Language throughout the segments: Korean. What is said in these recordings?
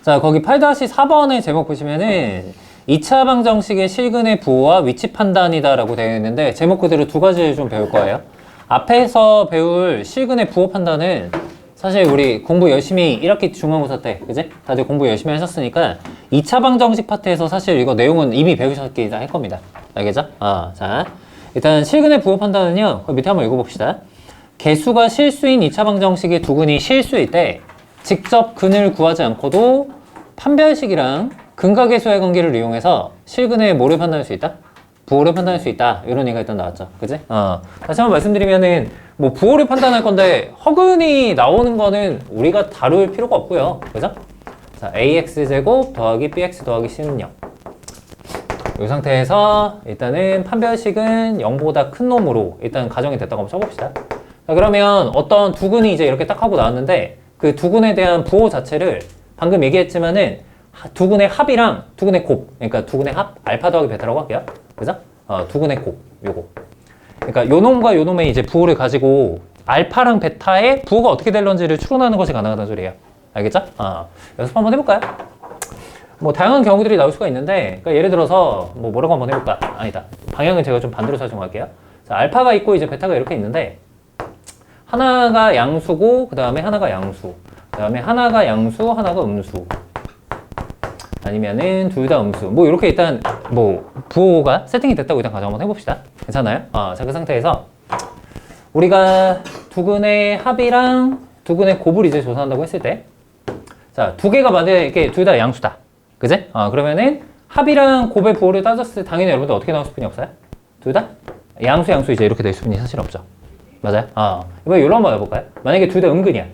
자, 거기 8-4번의 제목 보시면은 2차 방정식의 실근의 부호와 위치 판단이다 라고 되어 있는데 제목 그대로 두 가지를 좀 배울 거예요. 앞에서 배울 실근의 부호 판단은 사실 우리 공부 열심히 1학기 중간고사 때, 그지? 다들 공부 열심히 하셨으니까 2차 방정식 파트에서 사실 이거 내용은 이미 배우셨기 할 겁니다. 알겠죠? 자, 일단 실근의 부호 판단은요, 밑에 한번 읽어봅시다. 개수가 실수인 2차 방정식의 두 근이 실수일 때 직접 근을 구하지 않고도 판별식이랑 근각계수의 관계를 이용해서 실근의 뭐를 판단할 수 있다? 부호를 판단할 수 있다. 이런 얘기가 일단 나왔죠. 그지? 다시 한번 말씀드리면은 뭐 부호를 판단할 건데 허근이 나오는 거는 우리가 다룰 필요가 없고요. 그죠? 자, ax제곱 더하기 bx 더하기 c는 0. 이 상태에서 일단은 판별식은 0보다 큰 놈으로 일단 가정이 됐다고 한번 써봅시다. 자, 그러면 어떤 두 근이 이제 이렇게 딱 하고 나왔는데 그 두 근에 대한 부호 자체를 방금 얘기했지만은 두 근의 합이랑 두 근의 곱, 그러니까 두 근의 합, 알파 더하기 베타라고 할게요. 그죠? 두 근의 곱, 요거. 그러니까 요 놈과 요 놈의 이제 부호를 가지고 알파랑 베타의 부호가 어떻게 될런지를 추론하는 것이 가능하다는 소리예요. 알겠죠? 연습 한번 해볼까요? 뭐 다양한 경우들이 나올 수가 있는데, 그러니까 예를 들어서 뭐 뭐라고 한번 해볼까? 아니다. 방향은 제가 좀 반대로 설정할게요. 자, 알파가 있고 이제 베타가 이렇게 있는데 하나가 양수고 그 다음에 하나가 양수, 그 다음에 하나가 양수, 하나가 음수. 아니면은 둘 다 음수. 뭐 이렇게 일단 뭐 부호가 세팅이 됐다고 일단 가정 한번 해봅시다. 괜찮아요? 자, 그 상태에서 우리가 두 근의 합이랑 두 근의 곱을 이제 조사한다고 했을 때, 자, 두 개가 만약에 이렇게 둘 다 양수다. 그지? 그러면은 합이랑 곱의 부호를 따졌을 때 당연히 여러분들 어떻게 나올 수뿐이 없어요? 둘 다 양수 이제 이렇게 될 수뿐이 사실 없죠. 맞아요? 이번에 이런 한번 해볼까요? 만약에 둘 다 음근이야.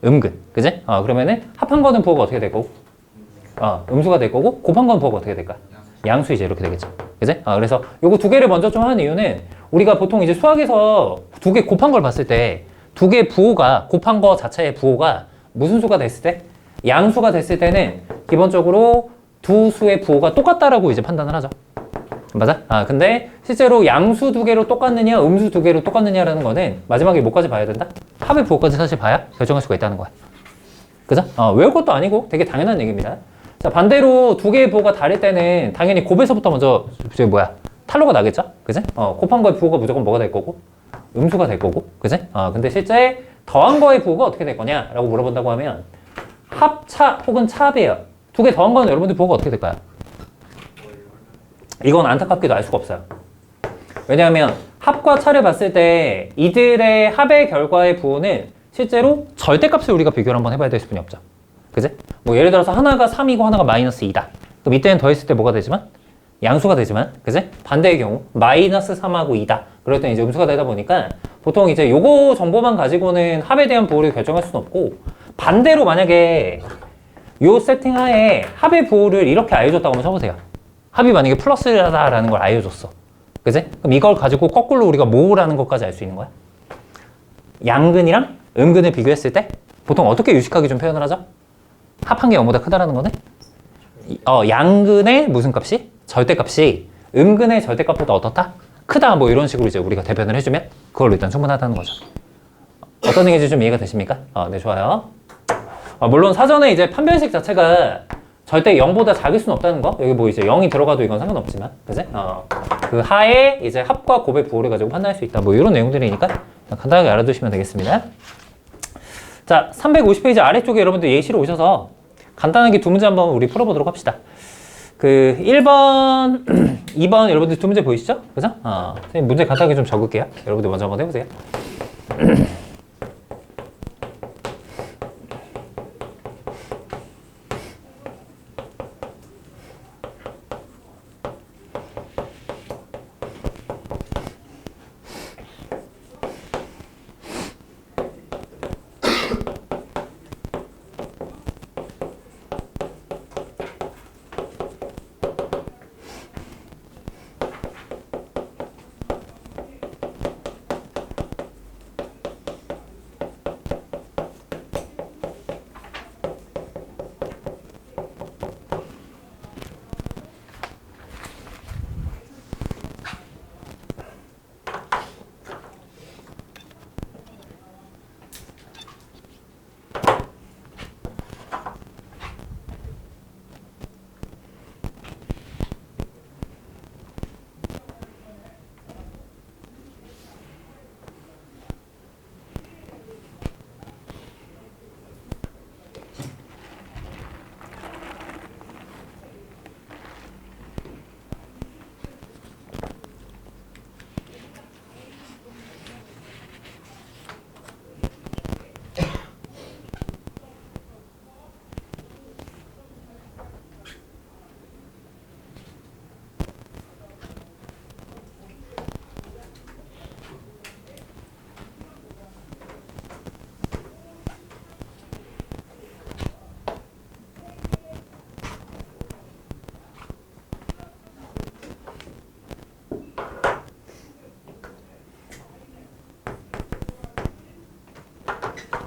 음근. 그지? 그러면은 합한 거는 부호가 어떻게 될 거고? 음수가 될 거고 곱한 건 부호가 어떻게 될까? 양수 이제 이렇게 되겠죠. 그지? 그래서 요거 두 개를 먼저 좀 하는 이유는 우리가 보통 이제 수학에서 두 개 곱한 걸 봤을 때 두 개 부호가 곱한 거 자체의 부호가 무슨 수가 됐을 때? 양수가 됐을 때는 기본적으로 두 수의 부호가 똑같다라고 이제 판단을 하죠. 맞아? 근데 실제로 양수 두 개로 똑같느냐 음수 두 개로 똑같느냐라는 거는 마지막에 뭐까지 봐야 된다? 합의 부호까지 사실 봐야 결정할 수가 있다는 거야. 그죠? 외울 것도 아니고 되게 당연한 얘기입니다. 자, 반대로 두 개의 부호가 다를 때는 당연히 곱에서부터 먼저 탄로가 나겠죠? 그지? 곱한 거의 부호가 무조건 뭐가 될 거고 음수가 될 거고, 그지? 근데 실제 더한 거의 부호가 어떻게 될 거냐라고 물어본다고 하면 합차 혹은 차합이에요. 두 개 더한 거는 여러분들 부호가 어떻게 될까요? 이건 안타깝게도 알 수가 없어요. 왜냐하면 합과 차를 봤을 때 이들의 합의 결과의 부호는 실제로 절대값을 우리가 비교를 한번 해봐야 될 수뿐이 없죠. 그지? 뭐 예를 들어서 하나가 3이고 하나가 마이너스 2다. 그럼 이때는 더했을 때 뭐가 되지만? 양수가 되지만, 그지? 반대의 경우 마이너스 3하고 2다. 그럴 때 이제 음수가 되다 보니까 보통 이제 요거 정보만 가지고는 합에 대한 부호를 결정할 수는 없고, 반대로 만약에 요 세팅 하에 합의 부호를 이렇게 알려줬다고 한번 쳐보세요. 합이 만약에 플러스다라는 걸 알려줬어. 그지? 그럼 이걸 가지고 거꾸로 우리가 뭐라는 것까지 알 수 있는 거야? 양근이랑 음근을 비교했을 때 보통 어떻게 유식하게 좀 표현을 하죠? 합한 게 0보다 크다라는 거는 양근의 무슨 값이? 절대값이 음근의 절대값보다 어떻다? 크다. 뭐 이런 식으로 이제 우리가 대변을 해주면 그걸로 일단 충분하다는 거죠. 어떤 얘기인지 좀 이해가 되십니까? 네, 좋아요. 물론 사전에 이제 판별식 자체가 절대 0보다 작을 수는 없다는 거. 여기 뭐 이제 0이 들어가도 이건 상관없지만, 그지? 그 하에 이제 합과 곱의 부호를 가지고 판단할 수 있다. 뭐 이런 내용들이니까 간단하게 알아두시면 되겠습니다. 자, 350페이지 아래쪽에 여러분들 예시로 오셔서 간단하게 두 문제 한번 우리 풀어보도록 합시다. 그 1번, 2번 여러분들 두 문제 보이시죠? 그죠? 선생님 문제 간단하게 좀 적을게요. 여러분들 먼저 한번 해보세요.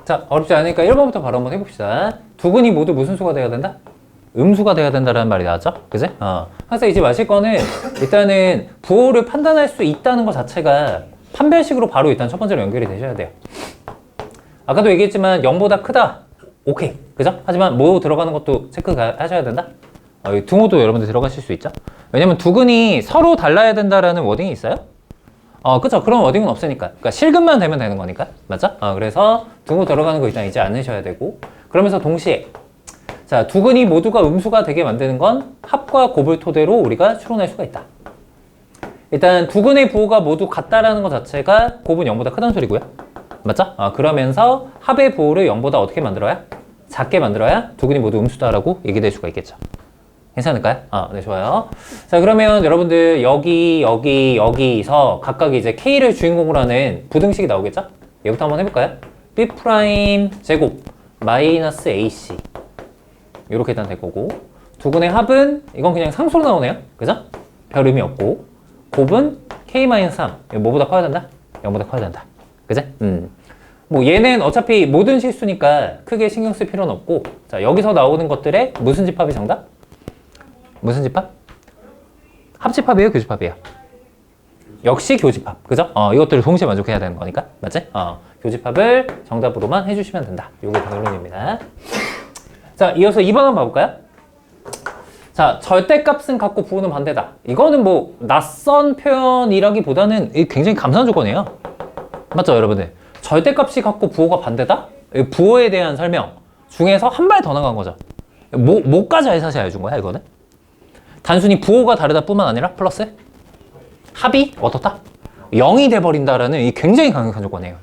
자, 어렵지 않으니까 1번부터 바로 한번 해봅시다. 두근이 모두 무슨 수가 돼야 된다? 음수가 돼야 된다는 말이 나왔죠? 그지? 항상 잊지 마실 거는 일단은 부호를 판단할 수 있다는 것 자체가 판별식으로 바로 일단 첫 번째로 연결이 되셔야 돼요. 아까도 얘기했지만 0보다 크다. 오케이. 그죠? 하지만 뭐 들어가는 것도 체크하셔야 된다? 이 등호도 여러분들 들어가실 수 있죠? 왜냐면 두근이 서로 달라야 된다라는 워딩이 있어요? 그쵸. 그런 워딩은 없으니까. 그러니까 실근만 되면 되는 거니까. 맞죠? 그래서 등호 들어가는 거 일단 잊지 않으셔야 되고. 그러면서 동시에 자, 두근이 모두가 음수가 되게 만드는 건 합과 곱을 토대로 우리가 추론할 수가 있다. 일단 두근의 부호가 모두 같다라는 것 자체가 곱은 0보다 크다는 소리고요. 맞죠? 그러면서 합의 부호를 0보다 어떻게 만들어야? 작게 만들어야 두근이 모두 음수다라고 얘기될 수가 있겠죠. 괜찮을까요? 네, 좋아요. 자, 그러면 여러분들 여기서 각각 이제 K를 주인공으로 하는 부등식이 나오겠죠? 얘부터 한번 해볼까요? B' 제곱 마이너스 AC 이렇게 일단 될 거고, 두근의 합은 이건 그냥 상수로 나오네요. 그죠? 별 의미 없고, 곱은 K-3 이거 뭐보다 커야 된다? 0보다 커야 된다. 그죠? 뭐 얘는 어차피 모든 실수니까 크게 신경 쓸 필요는 없고, 자, 여기서 나오는 것들의 무슨 집합이 정답? 무슨 집합? 합집합이에요? 교집합이에요? 역시 교집합. 그죠? 이것들을 동시에 만족해야 되는 거니까. 맞지? 교집합을 정답으로만 해주시면 된다. 요게 결론입니다. 자, 이어서 2번 한번 봐볼까요? 자, 절대값은 같고 부호는 반대다. 이거는 뭐 낯선 표현이라기보다는 굉장히 감사한 조건이에요. 맞죠, 여러분들? 절대값이 같고 부호가 반대다? 부호에 대한 설명 중에서 한 발 더 나간 거죠. 뭐까지 사실 알려준 거야, 이거는? 단순히 부호가 다르다 뿐만 아니라 플러스 합이 어떻다? 0이 돼버린다라는 이 굉장히 강력한 조건이에요.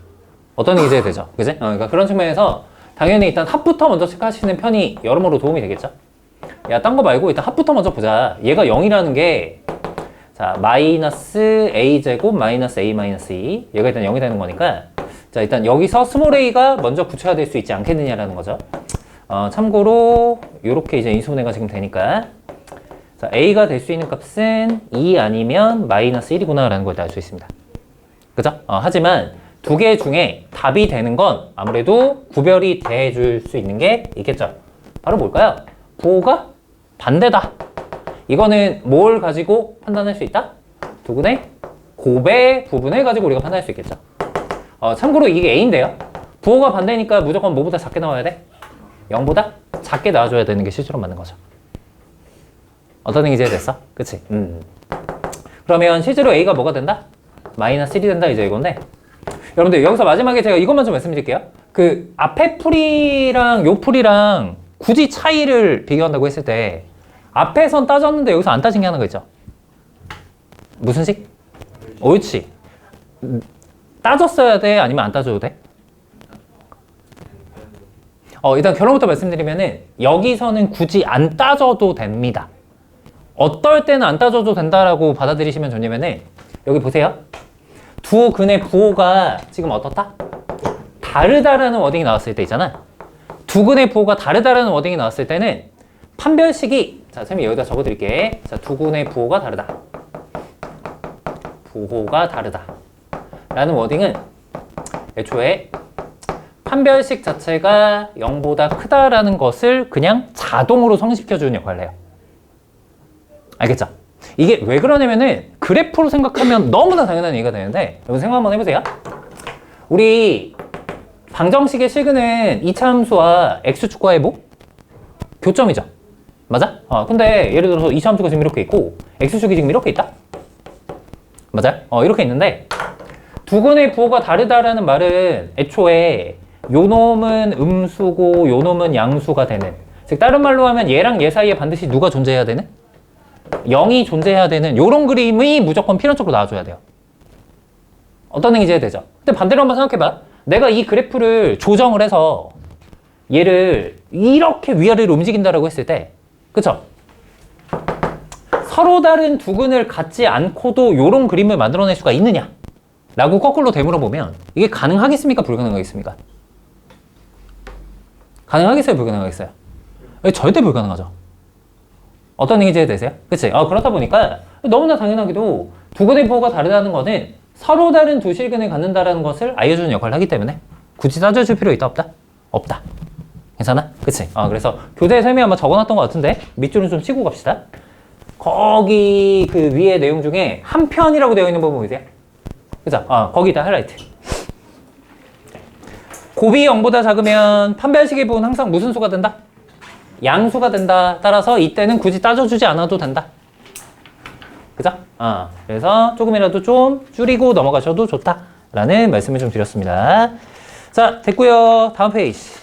어떤 얘기 되죠? 그지? 그러니까 그런 측면에서 당연히 일단 합부터 먼저 체크하시는 편이 여러모로 도움이 되겠죠? 야, 딴 거 말고 일단 합부터 먼저 보자. 얘가 0이라는 게, 자, 마이너스 a제곱 마이너스 a 마이너스 2. 얘가 일단 0이 되는 거니까, 자, 일단 여기서 스몰 a가 먼저 구체화될 수 있지 않겠느냐라는 거죠. 참고로, 요렇게 이제 인수분해가 지금 되니까, 자, a가 될 수 있는 값은 2 아니면 마이너스 1이구나 라는 걸 알 수 있습니다. 그죠? 하지만, 두 개 중에 답이 되는 건 아무래도 구별이 돼줄 수 있는 게 있겠죠. 바로 뭘까요? 부호가 반대다. 이거는 뭘 가지고 판단할 수 있다? 두근의 곱의 부분을 가지고 우리가 판단할 수 있겠죠. 참고로 이게 A인데요. 부호가 반대니까 무조건 뭐보다 작게 나와야 돼? 0보다 작게 나와줘야 되는 게 실제로 맞는 거죠. 어떤 얘기지 됐어? 그치? 그러면 실제로 A가 뭐가 된다? 마이너스 1이 된다 이제 이건데, 여러분들 여기서 마지막에 제가 이것만 좀 말씀드릴게요. 그 앞에 풀이랑 요 풀이랑 굳이 차이를 비교한다고 했을 때 앞에선 따졌는데 여기서 안 따진 게 하나 있죠. 무슨 식? 옳지. 따졌어야 돼? 아니면 안 따져도 돼? 일단 결론부터 말씀드리면은 여기서는 굳이 안 따져도 됩니다. 어떨 때는 안 따져도 된다라고 받아들이시면 좋냐면은 여기 보세요. 두 근의 부호가 지금 어떻다? 다르다라는 워딩이 나왔을 때 있잖아. 두 근의 부호가 다르다라는 워딩이 나왔을 때는 판별식이, 자, 쌤이 여기다 적어드릴게. 자, 두 근의 부호가 다르다. 부호가 다르다. 라는 워딩은 애초에 판별식 자체가 0보다 크다라는 것을 그냥 자동으로 성립시켜주는 역할을 해요. 알겠죠? 이게 왜 그러냐면은 그래프로 생각하면 너무나 당연한 얘기가 되는데, 여러분 생각 한번 해보세요. 우리 방정식의 실근은 2차 함수와 x축과의 뭐? 교점이죠. 맞아? 근데 예를 들어서 2차 함수가 지금 이렇게 있고 x축이 지금 이렇게 있다? 맞아요? 이렇게 있는데 두 근의 부호가 다르다라는 말은 애초에 요 놈은 음수고 요 놈은 양수가 되는, 즉 다른 말로 하면 얘랑 얘 사이에 반드시 누가 존재해야 되는? 0이 존재해야 되는 요런 그림이 무조건 필연적으로 나와줘야 돼요. 어떤 얘기인지 되죠? 근데 반대로 한번 생각해봐. 내가 이 그래프를 조정을 해서 얘를 이렇게 위아래로 움직인다라고 했을 때, 그쵸? 서로 다른 두 근을 갖지 않고도 요런 그림을 만들어낼 수가 있느냐? 라고 거꾸로 되물어보면 이게 가능하겠습니까? 불가능하겠습니까? 가능하겠어요? 불가능하겠어요? 절대 불가능하죠. 어떤 얘기인지 이해되세요? 그치? 그렇다 보니까 너무나 당연하게도 두 근의 부호가 다르다는 거는 서로 다른 두 실근을 갖는다라는 것을 알려주는 역할을 하기 때문에 굳이 따져줄 필요 있다 없다? 없다. 괜찮아? 그치? 그래서 교재에 설명 아마 적어놨던 것 같은데 밑줄은 좀 치고 갑시다. 거기 그 위에 내용 중에 한 편이라고 되어 있는 부분 보이세요? 그죠? 거기다 하이라이트. 곱이 0보다 작으면 판별식의 부분 항상 무슨 수가 된다? 양수가 된다. 따라서 이때는 굳이 따져주지 않아도 된다. 그죠? 그래서 조금이라도 좀 줄이고 넘어가셔도 좋다라는 말씀을 좀 드렸습니다. 자, 됐고요. 다음 페이지.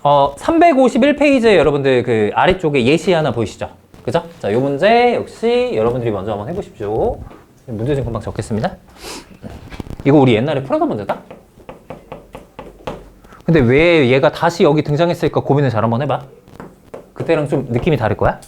351페이지에 여러분들 그 아래쪽에 예시 하나 보이시죠? 그죠? 자, 이 문제 역시 여러분들이 먼저 한번 해보십시오. 문제 좀 금방 적겠습니다. 이거 우리 옛날에 풀어던 문제다? 근데 왜 얘가 다시 여기 등장했을까 고민을 잘 한번 해봐. 그때랑 좀 느낌이 다를 거야?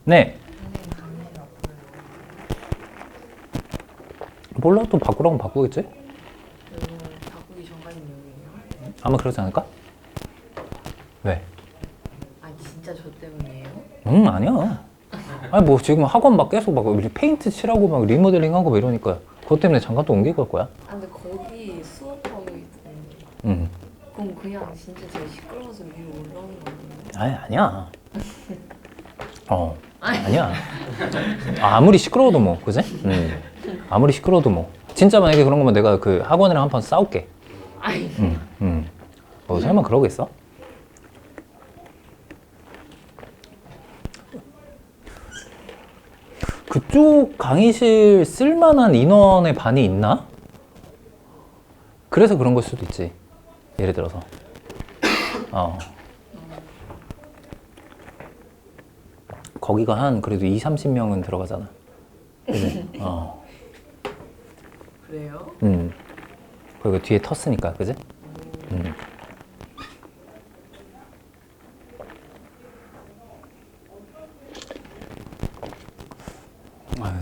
네. 몰라, 또 바꾸라면 바꾸겠지? 바꾸기 전까지 내용이에요? 아마 그러지 않을까? 왜? 아니 진짜 저 때문이에요? 아니야. 아니 뭐 지금 학원 막 계속 막 페인트 칠하고 막 리모델링하고 막 이러니까 그것 때문에 잠깐 또 옮길 걸 거야. 근데 거기 수업 범위 응. 그럼 그냥 진짜 제가 시끄러워서 위로 올라오는 거예요? 아니 아니야. 아니야. 아무리 시끄러워도 뭐, 그지? 아무리 시끄러워도 뭐. 진짜 만약에 그런 거면 내가 그 학원이랑 한판 싸울게. 아니 뭐 설마 그러겠어? 그쪽 강의실 쓸만한 인원의 반이 있나? 그래서 그런 걸 수도 있지. 예를 들어서. 거기가 한 그래도 20-30명은 들어가잖아. 그지? 그래요? 그리고 뒤에 텄으니까, 그지?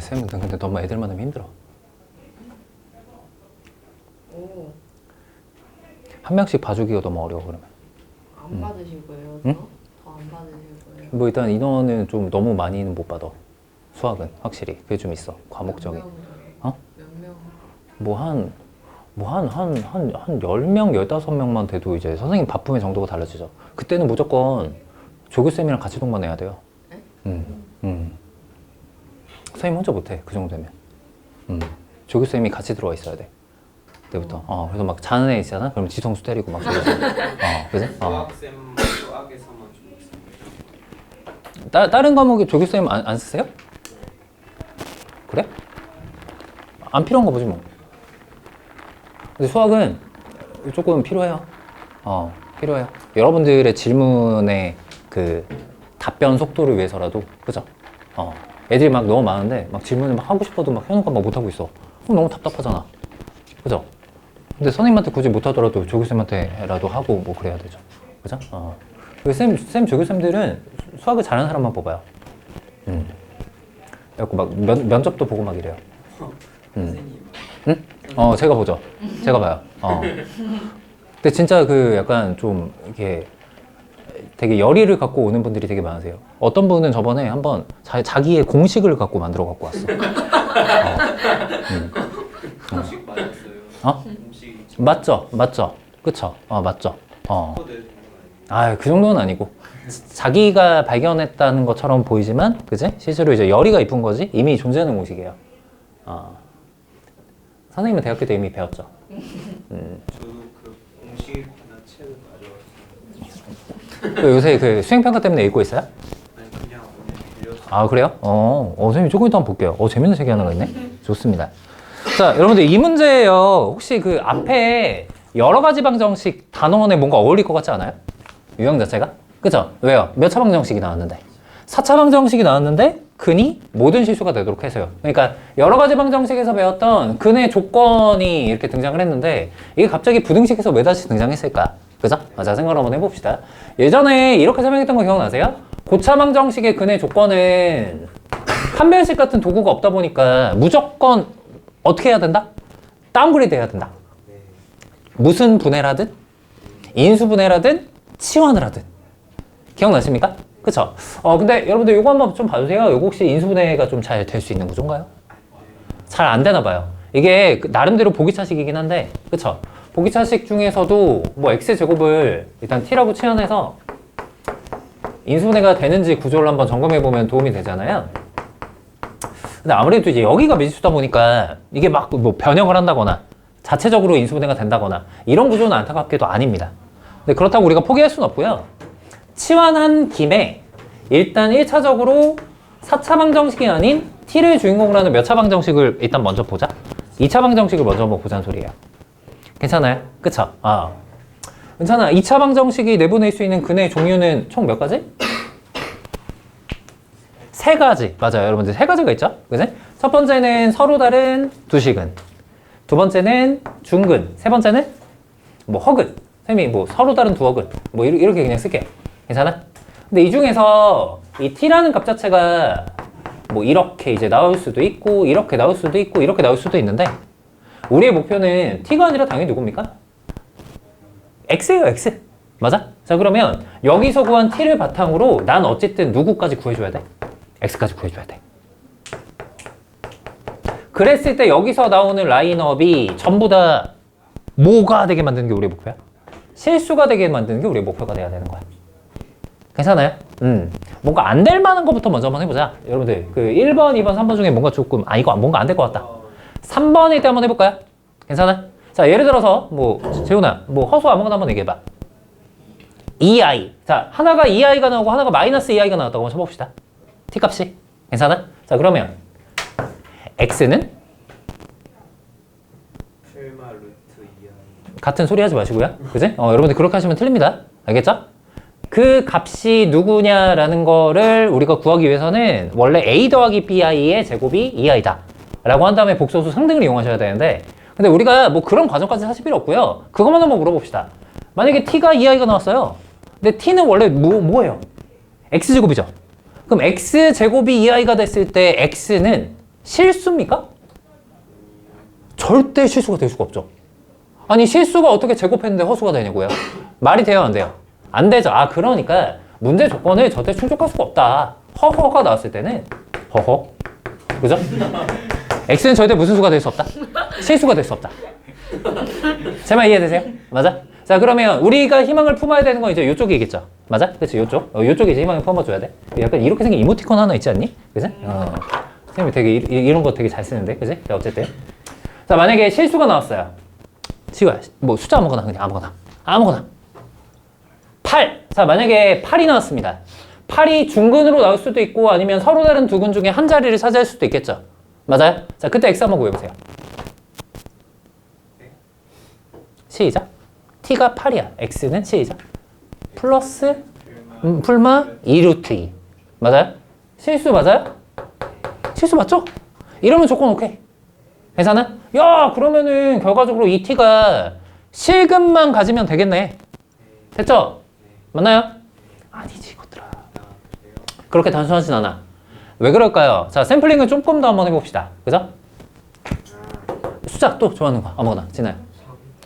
쌤은 근데 너무 애들 만나면 힘들어. 오, 한 명씩 봐주기가 너무 어려워, 그러면. 안 받으실 거예요? 응? 더 안 받으실 거예요? 뭐 일단 인원은 좀 너무 많이는 못 받아. 수학은 확실히 그게 좀 있어. 과목적인. 몇 명? 어? 몇 명? 한 10명, 15명만 돼도 이제 선생님 바쁨의 정도가 달라지죠. 그때는 무조건 조교쌤이랑 같이 동반해야 돼요. 네? 선생님 혼자 못해, 그 정도 되면. 조교쌤이 같이 들어와 있어야 돼. 그때부터. 그래서 막 자는 애 있잖아? 그럼 뒤통수 때리고 막 저러고. 그지? 수학쌤 수학에서만 주고 있어요. 다른 과목에 조교쌤 안 쓰세요? 그래? 안 필요한가 보지 뭐. 근데 수학은 조금 필요해요. 필요해요. 여러분들의 질문의 그 답변 속도를 위해서라도, 그죠? 애들이 막 너무 많은데 막 질문을 막 하고 싶어도 막 해놓고 막 못하고 있어. 그럼 너무 답답하잖아. 그죠? 근데 선생님한테 굳이 못하더라도 조교쌤한테라도 하고 뭐 그래야 되죠. 그죠? 쌤 조교쌤들은 수학을 잘하는 사람만 뽑아요. 그래갖고 막 면접도 보고 막 이래요. 선생님. 응? 제가 보죠. 제가 봐요. 근데 진짜 그 약간 좀 이렇게 되게 열의를 갖고 오는 분들이 되게 많으세요. 어떤 분은 저번에 한번 자기의 공식을 갖고 만들어 갖고 왔어. 공식 맞았어요. 공식 맞죠? 그쵸? 맞죠? 코드 그 정도는 아니고. 자기가 발견했다는 것처럼 보이지만, 그지? 실제로 이제 열의가 있은 거지? 이미 존재하는 공식이에요. 선생님은 대학교 때 이미 배웠죠. 저도 그 공식 하나 책을 가져왔어요. 요새 그 수행평가 때문에 읽고 있어요? 아니 그냥 오늘 빌려서. 그래요? 선생님 조금 이따 한번 볼게요. 재밌는 책이 하나가 있네? 좋습니다. 자, 여러분들 이 문제예요. 혹시 그 앞에 여러 가지 방정식 단원에 뭔가 어울릴 것 같지 않아요? 유형 자체가? 그죠? 왜요? 몇 차 방정식이 나왔는데? 4차 방정식이 나왔는데 근이 모든 실수가 되도록 해서요. 그러니까 여러 가지 방정식에서 배웠던 근의 조건이 이렇게 등장을 했는데 이게 갑자기 부등식에서 왜 다시 등장했을까? 그죠? 자, 생각을 한번 해봅시다. 예전에 이렇게 설명했던 거 기억나세요? 고차방정식의 근의 조건은 판별식 같은 도구가 없다 보니까 무조건 어떻게 해야 된다? 다운그레이드 해야 된다. 무슨 분해를 하든 인수분해를 하든 치환을 하든. 기억나십니까? 그쵸? 근데 여러분들 이거 한번 좀 봐주세요. 이거 혹시 인수분해가 좀 잘 될 수 있는 구조인가요? 잘 안 되나 봐요. 이게 나름대로 보기차식이긴 한데, 그쵸? 보기차식 중에서도 뭐 x제곱을 일단 t라고 치환해서 인수분해가 되는지 구조를 한번 점검해보면 도움이 되잖아요. 근데 아무래도 이제 여기가 미지수다 보니까 이게 막 뭐 변형을 한다거나 자체적으로 인수분해가 된다거나 이런 구조는 안타깝게도 아닙니다. 근데 그렇다고 우리가 포기할 수는 없고요. 치환한 김에 일단 1차적으로 4차 방정식이 아닌 t를 주인공으로 하는 몇 차 방정식을 일단 먼저 보자. 2차 방정식을 먼저 한번 보자는 소리예요. 괜찮아요? 그쵸? 괜찮아. 2차 방정식이 내보낼 수 있는 근의 종류는 총 몇 가지? 3가지. 맞아요. 여러분들 3가지가 있죠? 그지? 첫 번째는 서로 다른 두식근. 두 번째는 중근. 세 번째는 뭐 허근. 선생님이 뭐 서로 다른 두허근. 뭐 이렇게 그냥 쓸게요. 괜찮아? 근데 이 중에서 이 t라는 값 자체가 뭐 이렇게 이제 나올 수도 있고 이렇게 나올 수도 있고 이렇게 나올 수도 있는데 우리의 목표는 t가 아니라 당연히 누굽니까? x예요, x. 맞아? 자, 그러면 여기서 구한 t를 바탕으로 난 어쨌든 누구까지 구해줘야 돼? x까지 구해줘야 돼. 그랬을 때 여기서 나오는 라인업이 전부 다 뭐가 되게 만드는 게 우리의 목표야? 실수가 되게 만드는 게 우리의 목표가 돼야 되는 거야. 괜찮아요? 뭔가 안 될 만한 것부터 먼저 한번 해보자. 여러분들 그 1번, 2번, 3번 중에 뭔가 조금 이거 뭔가 안 될 것 같다. 3번일 때 한번 해볼까요? 괜찮아? 자, 예를 들어서 뭐 재훈아 뭐 허수 아무거나 한번 얘기해봐. 2i. 자, 하나가 2i가 나오고 하나가 마이너스 2i가 나왔다고 한번 쳐봅시다. t값이. 괜찮아? 자, 그러면 x는 풀마 루트 2i. 같은 소리 하지 마시고요. 그지? 여러분들 그렇게 하시면 틀립니다. 알겠죠? 그 값이 누구냐라는 거를 우리가 구하기 위해서는 원래 a 더하기 bi의 제곱이 2i다 라고 한 다음에 복소수 상등을 이용하셔야 되는데 근데 우리가 뭐 그런 과정까지 하실 필요 없고요. 그것만 한번 물어봅시다. 만약에 t가 2i가 나왔어요. 근데 t는 원래 뭐예요? x제곱이죠. 그럼 x제곱이 2i가 됐을 때 x는 실수입니까? 절대 실수가 될 수가 없죠. 아니 실수가 어떻게 제곱했는데 허수가 되냐고요? 말이 돼요, 안 돼요? 안 되죠. 그러니까 문제 조건을 절대 충족할 수가 없다. 허허가 나왔을 때는 허허. 그죠? x는 절대 무슨 수가 될 수 없다? 실수가 될 수 없다. 제 말 이해되세요? 맞아? 자, 그러면 우리가 희망을 품어야 되는 건 이제 이쪽이겠죠. 맞아? 그치? 이쪽. 이쪽에 이제 희망을 품어줘야 돼. 약간 이렇게 생긴 이모티콘 하나 있지 않니? 그치? 선생님이 되게 이런 거 되게 잘 쓰는데. 그치? 자, 어쨌든. 자, 만약에 실수가 나왔어요. 지우야, 뭐 숫자 아무거나 그냥 아무거나. 8. 자, 만약에 8이 나왔습니다. 8이 중근으로 나올 수도 있고 아니면 서로 다른 두 근 중에 한 자리를 차지할 수도 있겠죠. 맞아요? 자, 그때 x 한번 구해보세요. 시작. t가 8이야. x는 시작. 플러스 풀마 2루트 2. 맞아요? 실수 맞아요? 실수 맞죠? 이러면 조건 오케이. 괜찮아? 야, 그러면은 결과적으로 이 t가 실근만 가지면 되겠네. 됐죠? 맞나요? 아니지, 이것들아. 그렇게 단순하진 않아. 왜 그럴까요? 자, 샘플링을 조금 더 한번 해봅시다. 그죠? 숫자 또 좋아하는 거 아무거나. 진아요.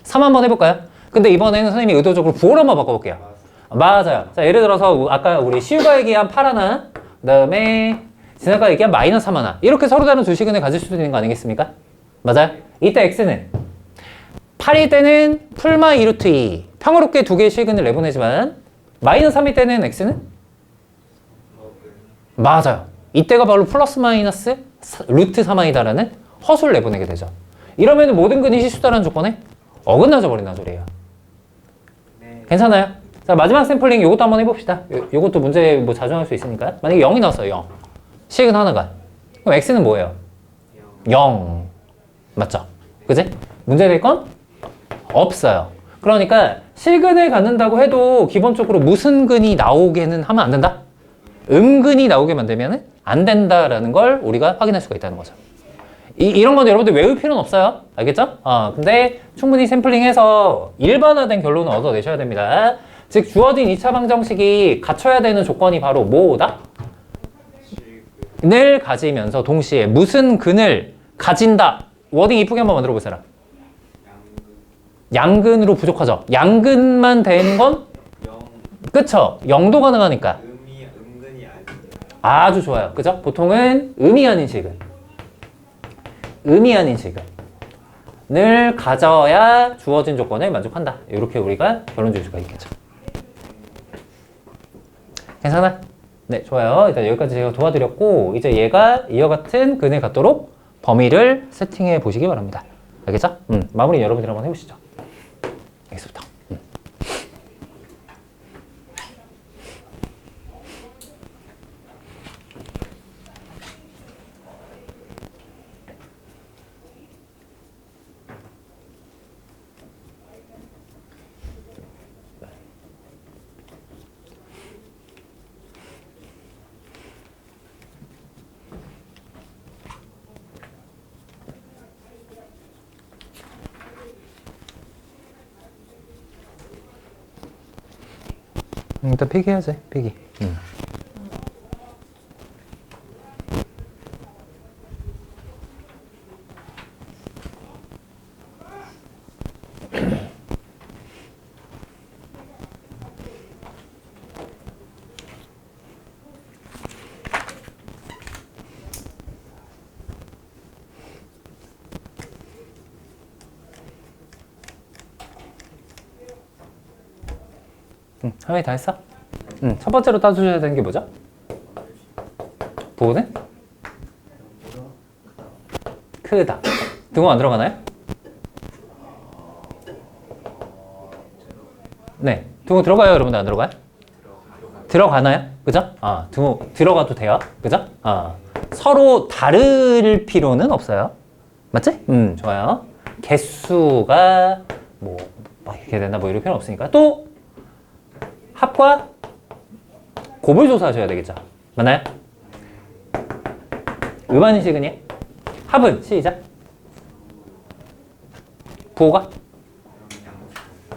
3 한번 해볼까요? 근데 이번에는 선생님이 의도적으로 부호로 한번 바꿔볼게요. 맞아요. 자, 예를 들어서 아까 우리 시우가 얘기한 8 하나, 그 다음에 진아가 얘기한 마이너스 3 하나. 이렇게 서로 다른 두 시근을 가질 수도 있는 거 아니겠습니까? 맞아요? 이때 x는 8일 때는 풀마 2루트 2. 평화롭게 두 개의 실근을 내보내지만 마이너스 3일 때는 x는? 맞아요. 이때가 바로 플러스 마이너스 루트 3i다라는 허수를 내보내게 되죠. 이러면 모든 근이 실수다라는 조건에 어긋나져 버린다는 소리예요. 네. 괜찮아요? 자, 마지막 샘플링 요것도 한번 해봅시다. 요것도 문제 뭐 자주 할 수 있으니까. 만약에 0이 나왔어요. 0. 실근 하나가. 그럼 x는 뭐예요? 0. 맞죠? 그지? 문제 될 건 없어요. 그러니까 실근을 갖는다고 해도 기본적으로 무슨 근이 나오게는 하면 안 된다? 음근이 나오게 만들면 안 된다라는 걸 우리가 확인할 수가 있다는 거죠. 이런 건 여러분들 외울 필요는 없어요. 알겠죠? 근데 충분히 샘플링해서 일반화된 결론을 얻어내셔야 됩니다. 즉 주어진 2차 방정식이 갖춰야 되는 조건이 바로 뭐다? 을 가지면서 동시에 무슨 근을 가진다. 워딩 이쁘게 한번 만들어 보세요. 양근으로 부족하죠. 양근만 되는 건 그쵸? 0도 가능하니까. 은근히 아닌데. 아주 좋아요. 그죠? 보통은 음이 아닌 식은을 가져야 주어진 조건을 만족한다. 이렇게 우리가 결론 줄 수가 있겠죠. 괜찮아? 네, 좋아요. 일단 여기까지 제가 도와드렸고 이제 얘가 이와 같은 근을 갖도록 범위를 세팅해 보시기 바랍니다. 알겠죠? 마무리 여러분들 한번 해보시죠. 여기서부터. 일단 필기해야지, 필기. 하영이 다 했어? 첫 번째로 따져줘야 되는 게 뭐죠? 부호는? 크다. 등호 안 들어가나요? 네. 등호 들어가요, 여러분들? 안 들어가요? 들어가나요? 그죠? 등호 들어가도 돼요. 그죠? 서로 다를 필요는 없어요. 맞지? 좋아요. 개수가 막 이렇게 되나 이럴 필요는 없으니까. 또 합과 곱을 조사하셔야 되겠죠. 맞나요? 음아닌 식은요? 합은 시작. 부호가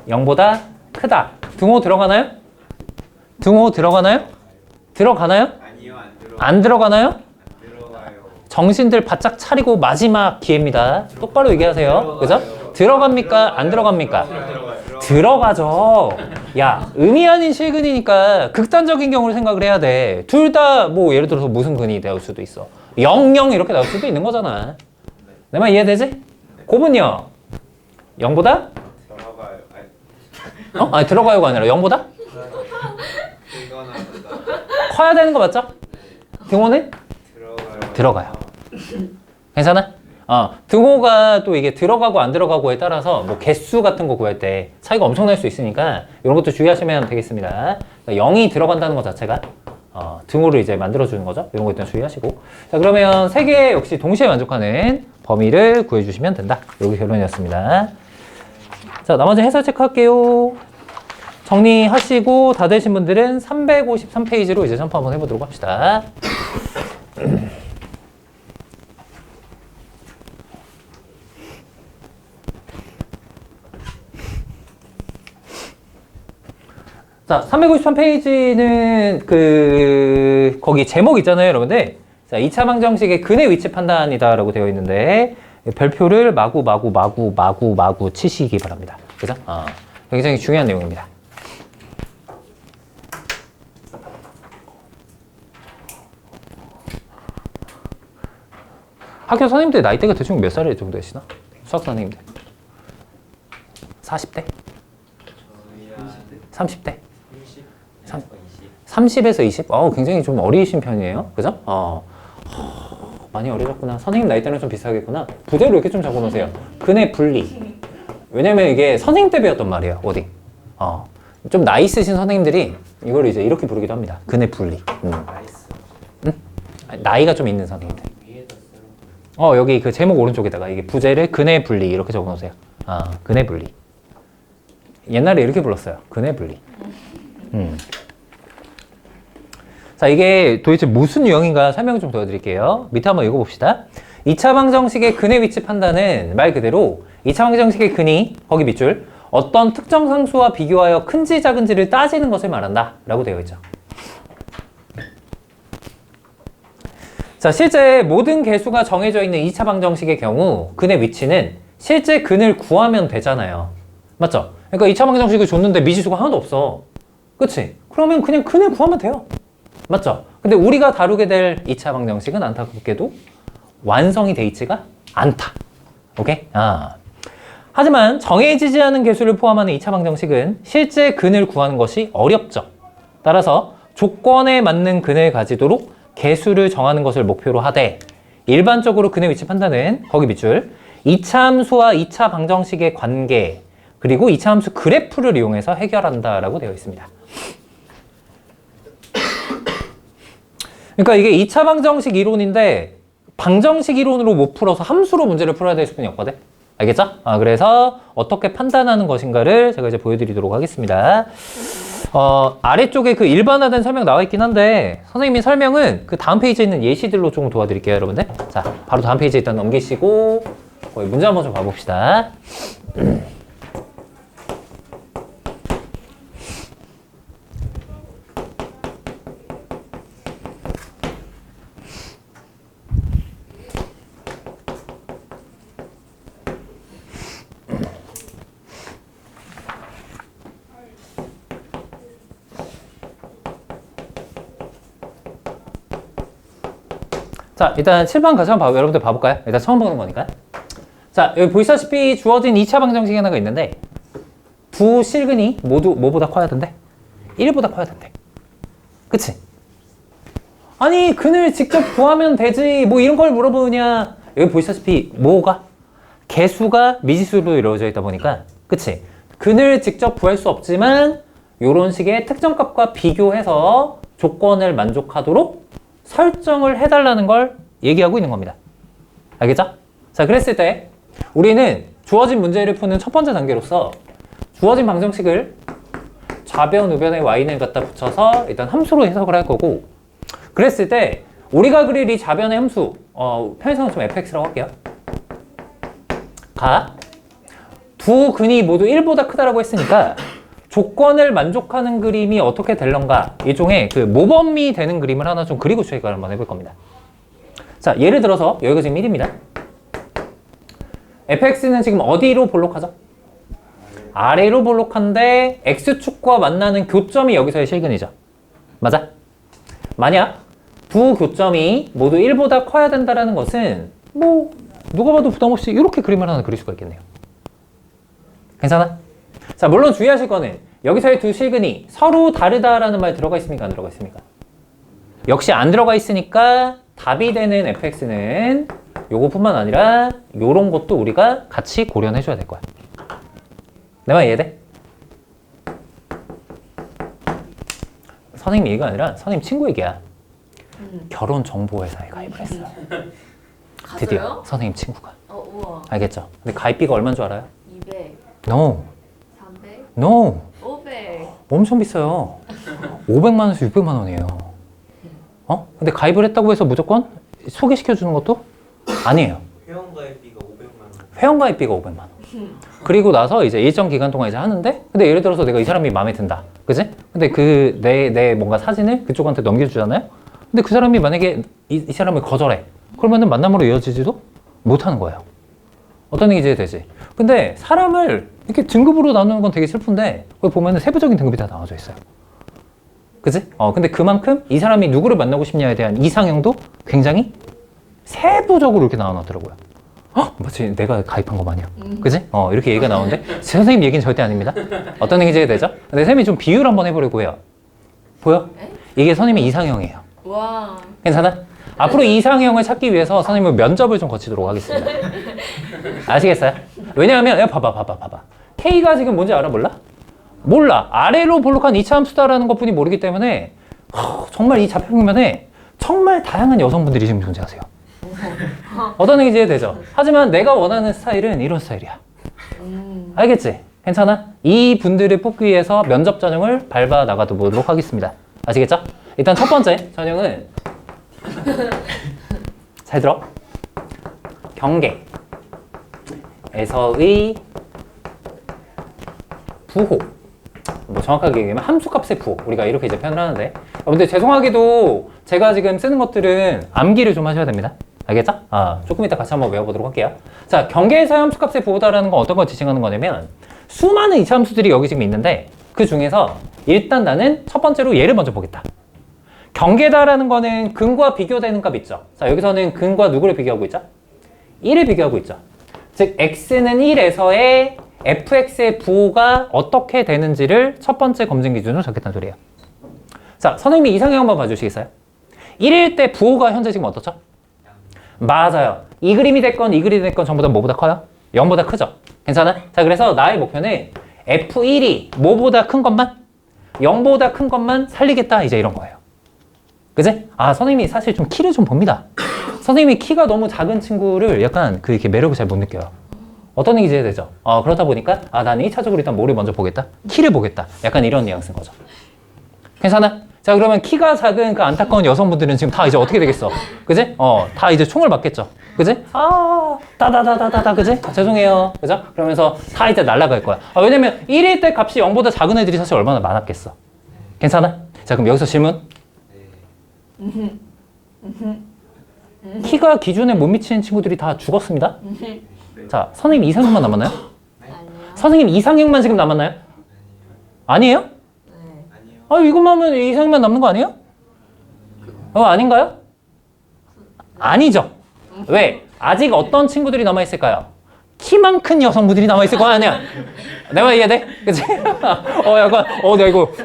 0보다 크다. 등호 들어가나요? 등호 들어가나요? 들어가나요? 아니요, 안 들어가나요? 안 들어가요. 정신들 바짝 차리고 마지막 기회입니다. 똑바로 얘기하세요. 그죠? 들어갑니까? 안 들어갑니까? 들어가죠. 야, 음이 아닌 실근이니까 극단적인 경우를 생각을 해야 돼. 둘 다 예를 들어서 무슨 근이 나올 수도 있어. 0, 0 이렇게 나올 수도 있는 거잖아. 내 말 이해되지? 곱은요? 0보다? 들어가요. 아니 들어가요가 아니라 0보다? 이거나 커야 되는 거 맞죠? 등호는? 들어가요. 들어가요. 괜찮아? 등호가 또 이게 들어가고 안 들어가고에 따라서 개수 같은 거 구할 때 차이가 엄청날 수 있으니까 이런 것도 주의하시면 되겠습니다. 그러니까 0이 들어간다는 것 자체가 등호를 이제 만들어주는 거죠. 이런 거 일단 주의하시고. 자, 그러면 세 개 역시 동시에 만족하는 범위를 구해주시면 된다. 이게 결론이었습니다. 자, 나머지 해설 체크할게요. 정리하시고 다 되신 분들은 353페이지로 이제 점프 한번 해보도록 합시다. 자, 353페이지는 거기 제목 있잖아요, 여러분들. 자, 2차 방정식의 근의 위치 판단이다라고 되어 있는데 별표를 마구 치시기 바랍니다. 그죠? 굉장히 중요한 내용입니다. 학교 선생님들 나이대가 대충 몇 살 정도 되시나? 수학 선생님들. 40대? 30대? 30에서 20? 굉장히 좀 어리신 편이에요. 그죠? 많이 어리셨구나. 선생님 나이대는 좀 비슷하겠구나. 부대로 이렇게 좀 적어놓으세요. 근의 분리. 왜냐면 이게 선생님 때 배웠던 말이에요. 워딩. 좀 나이 있으신 선생님들이 이걸 이제 이렇게 부르기도 합니다. 근의 분리. 응? 나이가 좀 있는 선생님들. 여기 그 제목 오른쪽에다가 이게 부제를 근의 분리 이렇게 적어놓으세요. 근의 분리. 옛날에 이렇게 불렀어요. 근의 분리. 자, 이게 도대체 무슨 유형인가 설명을 좀 도와드릴게요. 밑에 한번 읽어봅시다. 2차 방정식의 근의 위치 판단은 말 그대로 2차 방정식의 근이, 거기 밑줄, 어떤 특정 상수와 비교하여 큰지 작은지를 따지는 것을 말한다 라고 되어 있죠. 자, 실제 모든 개수가 정해져 있는 2차 방정식의 경우 근의 위치는 실제 근을 구하면 되잖아요. 맞죠? 그러니까 2차 방정식을 줬는데 미지수가 하나도 없어. 그치? 그러면 그냥 근을 구하면 돼요. 맞죠? 근데 우리가 다루게 될 2차 방정식은 안타깝게도 완성이 돼 있지가 않다. 오케이? 하지만 정해지지 않은 개수를 포함하는 2차 방정식은 실제 근을 구하는 것이 어렵죠. 따라서 조건에 맞는 근을 가지도록 개수를 정하는 것을 목표로 하되 일반적으로 근의 위치 판단은 거기 밑줄 2차 함수와 2차 방정식의 관계 그리고 2차 함수 그래프를 이용해서 해결한다라고 되어 있습니다. 그러니까 이게 2차 방정식 이론인데 방정식 이론으로 못 풀어서 함수로 문제를 풀어야 될 수뿐이 없거든. 알겠죠? 그래서 어떻게 판단하는 것인가를 제가 이제 보여드리도록 하겠습니다. 아래쪽에 그 일반화된 설명 나와 있긴 한데 선생님이 설명은 그 다음 페이지에 있는 예시들로 좀 도와드릴게요, 여러분들. 자, 바로 다음 페이지 일단 넘기시고 거기 문제 한번 좀 봐봅시다. 자, 일단 7번 같이 한번 여러분들 봐볼까요? 일단 처음 보는 거니까. 자, 여기 보시다시피 주어진 2차 방정식이 하나가 있는데 두 실근이 모두 뭐보다 커야 된대? 1보다 커야 된대. 그치? 아니, 근을 직접 구하면 되지. 뭐 이런 걸 물어보느냐. 여기 보시다시피 뭐가? 개수가 미지수로 이루어져 있다 보니까 그치? 근을 직접 구할 수 없지만 이런 식의 특정값과 비교해서 조건을 만족하도록 설정을 해달라는 걸 얘기하고 있는 겁니다. 알겠죠? 자, 그랬을 때 우리는 주어진 문제를 푸는 첫 번째 단계로서 주어진 방정식을 좌변, 우변에 y를 갖다 붙여서 일단 함수로 해석을 할 거고 그랬을 때 우리가 그릴 이 좌변의 함수 편의상은 좀 fx라고 할게요. 두 근이 모두 1보다 크다라고 했으니까 조건을 만족하는 그림이 어떻게 될런가 일종의 그 모범이 되는 그림을 하나 좀 그리고 저희가 한번 해볼 겁니다. 자, 예를 들어서 여기가 지금 1입니다. fx는 지금 어디로 볼록하죠? 아래로 볼록한데 x축과 만나는 교점이 여기서의 실근이죠. 맞아? 만약 두 교점이 모두 1보다 커야 된다는 것은 뭐 누가 봐도 부담 없이 이렇게 그림을 하나 그릴 수가 있겠네요. 괜찮아? 자, 물론 주의하실 거는 여기서의 두 실근이 서로 다르다라는 말 들어가 있습니까? 안 들어가 있습니까? 역시 안 들어가 있으니까 답이 되는 fx는 요거뿐만 아니라 요런 것도 우리가 같이 고려해 줘야 될 거야. 내 말 이해돼? 선생님 얘기가 아니라 선생님 친구 얘기야. 결혼정보회사에 가입을 했어요. 드디어 가서요? 선생님 친구가. 우와. 알겠죠? 근데 가입비가 얼마인 줄 알아요? 200, No. 300, No. 500. 엄청 비싸요. 500만 원에서 600만 원이에요. 근데 가입을 했다고 해서 무조건 소개시켜주는 것도 아니에요. 회원가입비가 500만 원. 회원가입비가 500만 원. 그리고 나서 이제 일정 기간 동안 이제 하는데, 근데 예를 들어서 내가 이 사람이 마음에 든다. 그지? 근데 내 뭔가 사진을 그쪽한테 넘겨주잖아요? 근데 그 사람이 만약에 이 사람을 거절해. 그러면은 만남으로 이어지지도 못하는 거예요. 어떤 얘기인지 되지? 근데 사람을 이렇게 등급으로 나누는 건 되게 슬픈데, 거기 보면은 세부적인 등급이 다 나와져 있어요. 그지? 근데 그만큼 이 사람이 누구를 만나고 싶냐에 대한 이상형도 굉장히 세부적으로 이렇게 나눠놨더라고요. 마치 내가 가입한 거 마냥. 그지? 이렇게 얘기가 나오는데, 선생님 얘기는 절대 아닙니다. 어떤 얘기인지 되죠? 근데 선생님이 좀 비유를 한번 해보려고 해요. 보여? 이게 선생님의 이상형이에요. 와. 괜찮아? 앞으로 이상형을 찾기 위해서 선생님은 면접을 좀 거치도록 하겠습니다. 아시겠어요? 왜냐하면, 봐봐. K가 지금 뭔지 알아? 몰라. 아래로 볼록한 2차 함수다라는 것뿐이 모르기 때문에 정말 이 좌표평면에 정말 다양한 여성분들이 지금 존재하세요. 어떤 얘기인지 되죠? 하지만 내가 원하는 스타일은 이런 스타일이야. 알겠지? 괜찮아? 이 분들을 뽑기 위해서 면접 전형을 밟아 나가도록 하겠습니다. 아시겠죠? 일단 첫 번째 전형은 잘 들어. 경계에서의 부호. 뭐 정확하게 얘기하면 함수값의 부호. 우리가 이렇게 이제 표현을 하는데. 근데 죄송하게도 제가 지금 쓰는 것들은 암기를 좀 하셔야 됩니다. 알겠죠? 조금 이따 같이 한번 외워보도록 할게요. 자, 경계에서의 함수값의 부호다라는 건 어떤 걸 지칭하는 거냐면 수많은 이차함수들이 여기 지금 있는데 그 중에서 일단 나는 첫 번째로 얘를 먼저 보겠다. 경계다라는 거는 근과 비교되는 값 있죠. 자, 여기서는 근과 누구를 비교하고 있죠? 1을 비교하고 있죠. 즉 x는 1에서의 fx의 부호가 어떻게 되는지를 첫 번째 검증 기준으로 잡겠다는 소리예요. 자, 선생님이 이상형 한번 봐주시겠어요? 1일 때 부호가 현재 지금 어떻죠? 맞아요. 이 그림이 됐건 이 그림이 됐건 전부 다 뭐보다 커요? 0보다 크죠? 괜찮아? 자, 그래서 나의 목표는 F1이 뭐보다 큰 것만? 0보다 큰 것만 살리겠다. 이제 이런 거예요. 그지? 선생님이 사실 좀 키를 좀 봅니다. 선생님이 키가 너무 작은 친구를 약간 이렇게 매력을 잘 못 느껴요. 어떤 얘기인지 이해되죠? 그러다 보니까 나는 1차적으로 일단 뭐를 먼저 보겠다? 키를 보겠다. 약간 이런 뉘앙스인 거죠. 괜찮아? 자, 그러면 키가 작은 그 안타까운 여성분들은 지금 다 이제 어떻게 되겠어? 그지? 다 이제 총을 맞겠죠? 그지? 다다다다다다, 그지? 죄송해요. 그죠? 그러면서 다 이제 날아갈 거야. 왜냐면 1일 때 값이 0보다 작은 애들이 사실 얼마나 많았겠어. 괜찮아? 자, 그럼 여기서 질문. 키가 기준에 못 미치는 친구들이 다 죽었습니다. 자, 선생님 이상형만 남았나요? 아니요. 선생님 이상형만 지금 남았나요? 아니에요? 네. 이것만 하면 이상형만 남는 거 아니에요? 아닌가요? 아니죠. 왜? 아직 어떤 친구들이 남아있을까요? 키만 큰 여성분들이 남아있을 거 아니야? 내 말 이해돼? 그치? 약간,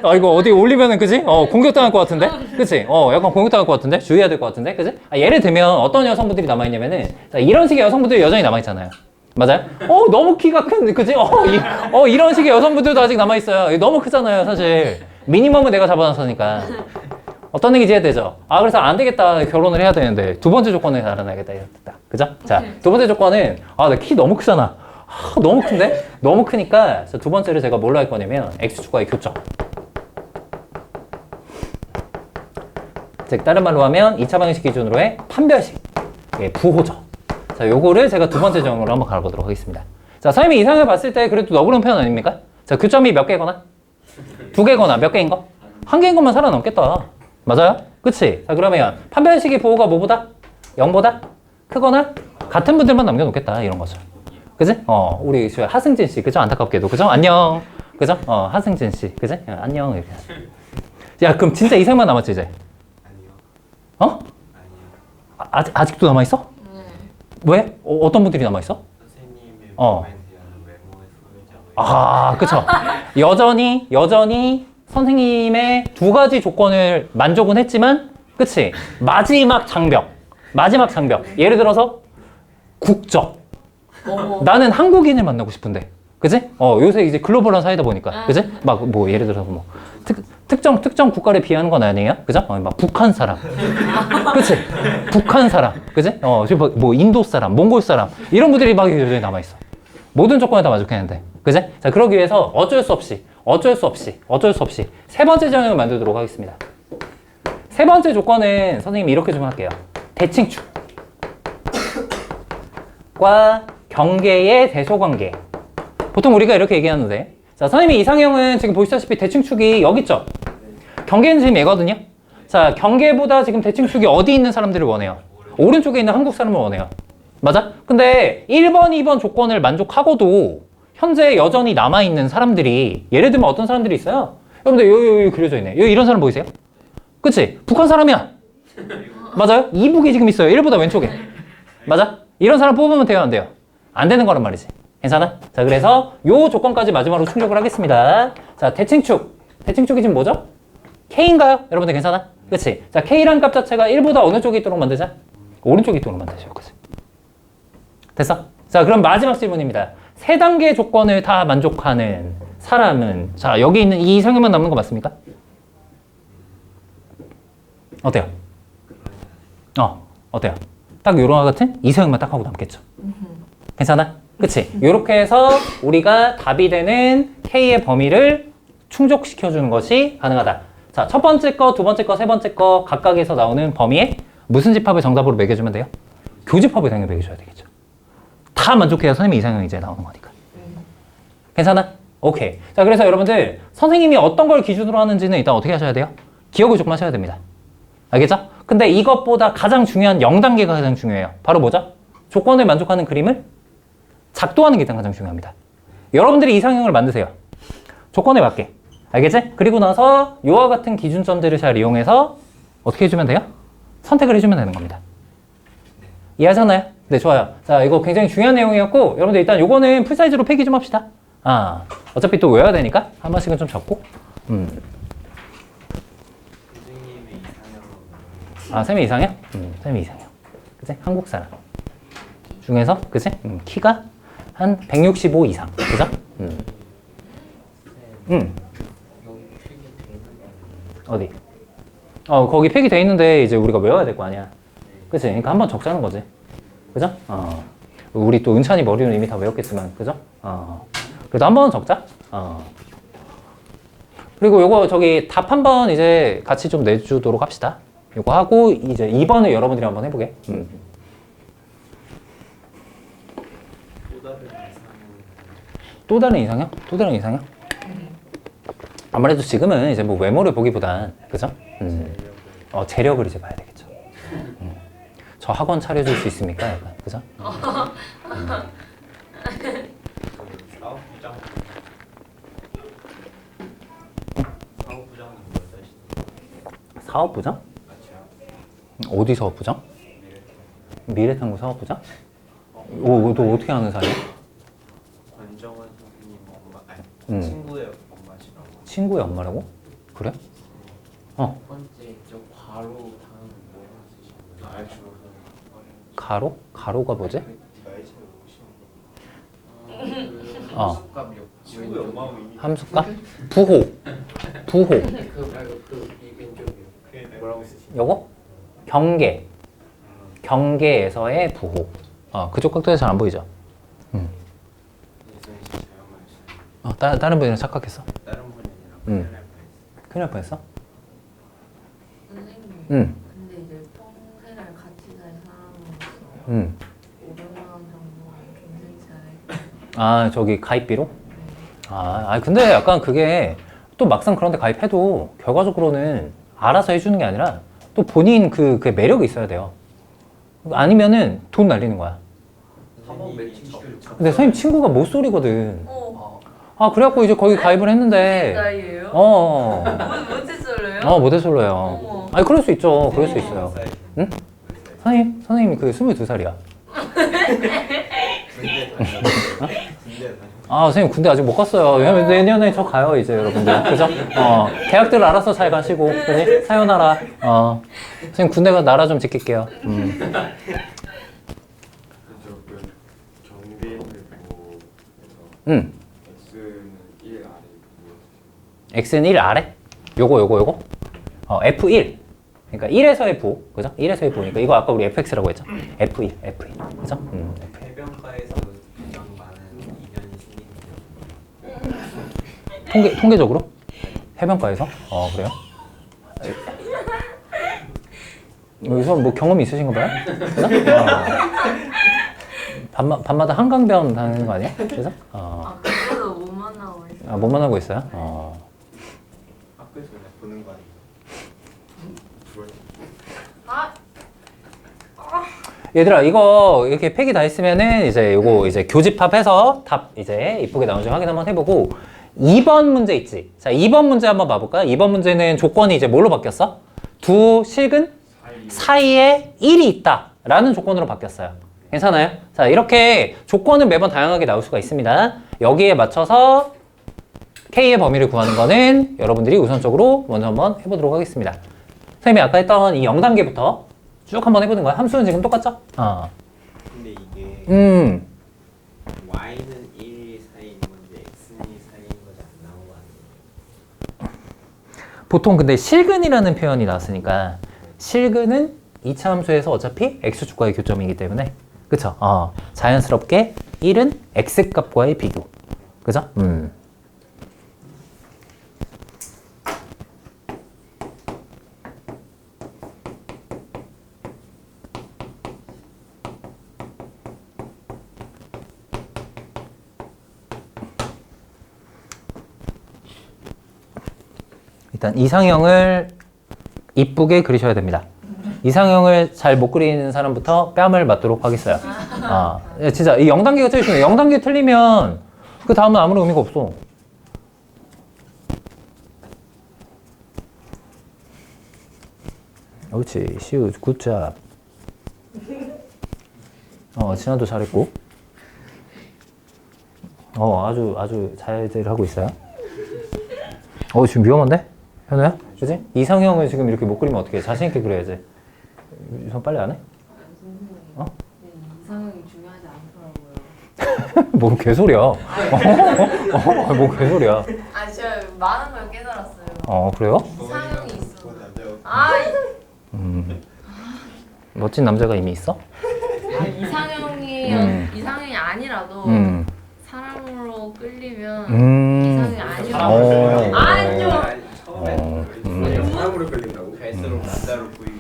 나 이거 어디 올리면은, 그치? 공격당할 것 같은데? 그치? 약간 공격당할 것 같은데? 주의해야 될 것 같은데? 그치? 예를 들면 어떤 여성분들이 남아있냐면은, 자, 이런 식의 여성분들이 여전히 남아있잖아요. 맞아요? 너무 키가 큰, 그치? 이런 식의 여성분들도 아직 남아있어요. 너무 크잖아요, 사실. 미니멈은 내가 잡아놨으니까. 어떤 얘기인지 이해되죠? 그래서 안 되겠다. 결혼을 해야 되는데. 두 번째 조건을 알아놔야겠다. 이랬다. 그죠? 자, 두 번째 조건은, 나 키 너무 크잖아. 너무 큰데? 너무 크니까, 두 번째를 제가 뭘로 할 거냐면, X축과의 교점. 즉, 다른 말로 하면, 2차 방정식 기준으로의 판별식. 부호죠. 자, 요거를 제가 두 번째 정으로 한번 가보도록 하겠습니다. 자, 선생님이 이상을 봤을 때 그래도 너그러운 표현 아닙니까? 자, 교점이 몇 개거나? 두 개거나 몇 개인 거? 한 개인 것만 살아남겠다. 맞아요? 그치? 자, 그러면 판별식의 부호가 뭐보다? 0보다? 크거나? 같은 분들만 남겨놓겠다. 이런 거죠. 그지? 우리 하승진 씨. 그죠? 안타깝게도. 그죠? 안녕. 그죠? 하승진 씨. 그지? 안녕. 이렇게. 야, 그럼 진짜 이상만 남았지, 이제? 아니요. 아니요. 아직도 남아있어? 왜? 어떤 분들이 남아있어? 선생님의 어. 몸에 대한 외모의 소유자가 그쵸. 여전히 선생님의 두 가지 조건을 만족은 했지만, 그치? 마지막 장벽. 예를 들어서, 국적. 나는 한국인을 만나고 싶은데. 그치? 요새 이제 글로벌한 사회다 보니까. 그치? 막, 예를 들어서 특정 국가를 비하는 건 아니에요? 그죠? 막 북한 사람. 그치? 북한 사람. 그치? 지금 인도 사람, 몽골 사람. 이런 분들이 막 여전히 남아있어. 모든 조건에 다 만족했는데. 그치? 자, 그러기 위해서 어쩔 수 없이 세 번째 정형을 만들도록 하겠습니다. 세 번째 조건은 선생님이 이렇게 좀 할게요. 대칭축과 경계의 대소관계. 보통 우리가 이렇게 얘기하는데, 자, 선생님의 이상형은 지금 보시다시피 대칭축이 여기 있죠? 경계는 지금 얘거든요? 자, 경계보다 지금 대칭축이 어디 있는 사람들을 원해요? 오른쪽에 있는 한국 사람을 원해요. 맞아? 근데 1번, 2번 조건을 만족하고도 현재 여전히 남아있는 사람들이, 예를 들면 어떤 사람들이 있어요? 여러분들 여기 그려져 있네. 여기 이런 사람 보이세요? 그치? 북한 사람이야. 맞아요? 이북이 지금 있어요. 1보다 왼쪽에. 맞아? 이런 사람 뽑으면 돼요, 안 돼요? 안 되는 거란 말이지. 괜찮아? 자, 그래서 요 조건까지 마지막으로 충족을 하겠습니다. 자, 대칭축이 지금 뭐죠? K인가요? 여러분들 괜찮아? 그치? 자, K라는 값 자체가 1보다 어느 쪽에 있도록 만들자? 오른쪽에 있도록 만들자. 그치? 됐어? 자, 그럼 마지막 질문입니다. 세 단계 조건을 다 만족하는 사람은, 자, 여기 있는 이 이상형만 남는 거 맞습니까? 어때요? 어때요? 딱 요런 같은 이상형만 딱 하고 남겠죠? 괜찮아? 그치? 요렇게 해서 우리가 답이 되는 K의 범위를 충족시켜주는 것이 가능하다. 자, 첫 번째 거, 두 번째 거, 세 번째 거 각각에서 나오는 범위에 무슨 집합을 정답으로 매겨주면 돼요? 교집합을 당연히 매겨줘야 되겠죠. 다 만족해야 선생님의 이상형이 이제 나오는 거니까. 괜찮아? 오케이. 자, 그래서 여러분들 선생님이 어떤 걸 기준으로 하는지는 일단 어떻게 하셔야 돼요? 기억을 조금 하셔야 됩니다. 알겠죠? 근데 이것보다 가장 중요한 0단계가 가장 중요해요. 바로 뭐죠? 조건을 만족하는 그림을 작동하는 게 일단 가장 중요합니다. 여러분들이 이상형을 만드세요. 조건에 맞게. 알겠지? 그리고 나서 이와 같은 기준점들을 잘 이용해서 어떻게 해주면 돼요? 선택을 해주면 되는 겁니다. 이해하셨나요? 네, 좋아요. 자, 이거 굉장히 중요한 내용이었고, 여러분들 일단 요거는 풀사이즈로 폐기 좀 합시다. 어차피 또 외워야 되니까 한 번씩은 좀 적고. 선생님의 이상형은 쌤이 이상형? 쌤이 이상형. 그치? 한국 사람 중에서, 그치? 키가 한 165 이상. 그죠? 어디? 거기 폐기돼 있는데 이제 우리가 외워야 될 거 아니야. 그치? 그러니까 한번 적자는 거지. 그죠? 우리 또 은찬이 머리는 이미 다 외웠겠지만, 그죠? 그래도 한번 적자. 그리고 요거 저기 답 한번 이제 같이 좀 내주도록 합시다. 요거 하고 이제 2번을 여러분들이 한번 해보게. 또 다른 이상형은 또 다른 이상형? 또 다른 이상형? 아무래도 지금은 이제 뭐 외모를 보기보단, 그죠? 재력을 이제 봐야 되겠죠. 저 학원 차려줄 수 있습니까? 약간, 그죠? 사업부장 사업부장님 어떠시나요? 사업부장? 맞죠? 어디 사업부장? 미래탐구 사업부장? 너 어떻게 아는 사이야? 권정원 선생님 엄마 아니 음. 친구의 엄마시라고. 친구의 엄마라고? 그래? 첫 번째 저 과로 다음 뭐 쓰시는 거예요? 가로? 가로가 뭐지? 나이 차이 오시는 습관력 친구의 엄마하고 이미 함수가? 부호. 부호. 그 말고 그이 왼쪽이요. 뭐라고 쓰시는 요거? 경계. 경계에서의 부호. 그쪽 각도에서 잘 안 보이죠? 예선이 씨 잘못 말했어요. 다른 분이랑 착각했어. 다른 분이 아니라 음. 큰일 날 뻔했어요. 큰일 날 뻔했어? 선생님. 응. 근데 이제 평생을 같이 살 사람으로서 응. 500만 원 정도 괜찮지 않을까요? 저기 가입비로? 근데 약간 그게 또 막상 그런데 가입해도 결과적으로는 알아서 해주는 게 아니라 또 본인 그 매력이 있어야 돼요. 아니면은 돈 날리는 거야. 한번 매칭 시켜요. 근데 선생님 친구가 모쏠이거든. 어. 그래갖고 이제 거기 가입을 했는데. 나이에요? 모태솔로요? 모태솔로예요. 어머. 아니, 그럴 수 있죠. 그럴 수 있어요. 몇 살? 응? 선생님이 그 22살이야. 군대 다녔어요. 군대 다녔어요. 선생님 군대 아직 못 갔어요. 왜냐면 내년에 저 가요, 이제 여러분들. 그죠? 대학들 알아서 잘 가시고, 그지? 사요나라. 선생님 군대 가 나라 좀 지킬게요. 그 경비를 보고 응. X는 1 아래 X는 1 아래? 요거. F1. 그러니까 1에서의 부. 그죠? 1에서의 부니까 이거 아까 우리 FX라고 했죠? F1. 그죠? F1. 해변가에서 가장 많은 인연이 생기는 통계적으로? 해변가에서? 그래요? 여기서 뭐 경험이 있으신가 봐요? 그죠? 밤마다 한강변 다니는 거 아니야? 그죠? 그래서 못 만나고 있어요. 못 만나고 있어요? 학교에서 그냥 보는 거 아니에요? 얘들아, 이거 이렇게 폐기 다 했으면은 이제 요거 이제 교집합해서 답 이제 이쁘게 나오는지 확인 한번 해보고 2번 문제 있지? 자, 2번 문제 한번 봐볼까요? 2번 문제는 조건이 이제 뭘로 바뀌었어? 두 실근 사이에 1이 있다 라는 조건으로 바뀌었어요. 괜찮아요? 자, 이렇게 조건은 매번 다양하게 나올 수가 있습니다. 여기에 맞춰서 K의 범위를 구하는 거는 여러분들이 우선적으로 먼저 한번 해보도록 하겠습니다. 선생님이 아까 했던 이 0단계부터 쭉 한번 해보는 거야. 함수는 지금 똑같죠? 근데 이게 Y는 Y는 1 사이인 건데 X는 2 사이인 거지 안 나온 거 아니에요? 보통 근데 실근이라는 표현이 나왔으니까 실근은 2차 함수에서 어차피 X축과의 교점이기 때문에 그쵸? 자연스럽게 1은 X값과의 비교. 그죠? 일단 이상형을 이쁘게 그리셔야 됩니다. 이상형을 잘 못 그리는 사람부터 뺨을 맞도록 하겠어요. 아, 진짜 이 0단계가 제일 중요해요. 0단계 틀리면 그 다음은 아무런 의미가 없어. 옳지, 시우, 굿잡. 진아도 잘했고. 아주 잘들 하고 있어요. 지금 위험한데? 현우야? 그지? 이상형을 지금 이렇게 못 그리면 어떻게 해? 자신있게 그려야지. 손 빨리 안 해? 어? 이상형이 중요하지 않더라고요. 뭔 개소리야. 뭔 개소리야. 아 제가 많은 걸 깨달았어요. 그래요? 이상형이 있어. 멋진 남자가 이미 있어? 이상형이 아니라도 사랑으로 끌리면 이상형이 아니라도 좀 사람으로 끌린다고? 갈수록 남자로 보이기